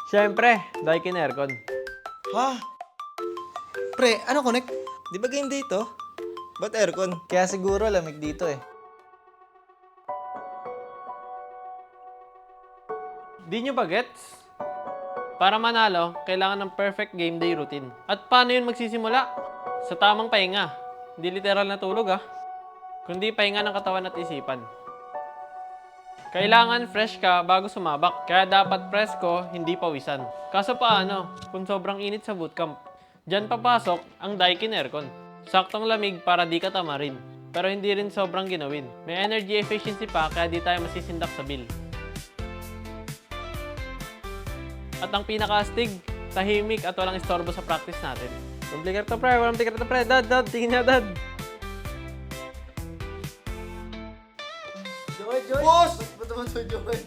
Siyempre, Daikin Aircon. Ha? Pre, ano connect? Di ba game dito? Ba't aircon? Kaya siguro lamig dito eh. Di nyo ba gets? Para manalo, kailangan ng perfect game day routine. At paano yun magsisimula? Sa tamang pahinga. Hindi literal na tulog kundi pahinga ng katawan at isipan. Kailangan fresh ka bago sumabak, kaya dapat presko, hindi pawisan. Kaso paano, kung sobrang init sa bootcamp? Diyan papasok ang Daikin Aircon. Saktong lamig para di ka tamarin, pero hindi rin sobrang ginawin. May energy efficiency pa kaya di tayo masisindak sa bill. At ang pinaka-astig, tahimik at walang istorbo sa practice natin. Walang flicker to pre, walang flicker to pre. Dad, tingin niya dad. Joy! Boss! Ba't naman to, Joy?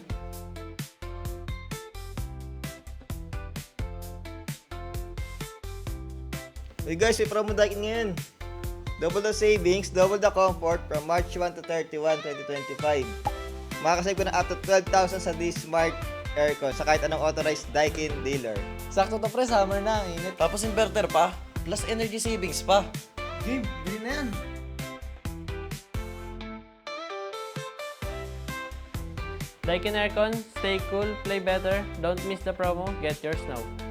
Hey guys, may promo Daikin ngayon. Double the savings, double the comfort from March 1 to 31, 2025. Makakasave ko ng up to 12,000 sa D-Smart Aircon sa kahit anong authorized Daikin dealer. Sakto to pre, summer na, ang init. Tapos inverter pa, plus energy savings pa. Game, bili na yan. Daikin Aircon, stay cool, play better, don't miss the promo, get yours now.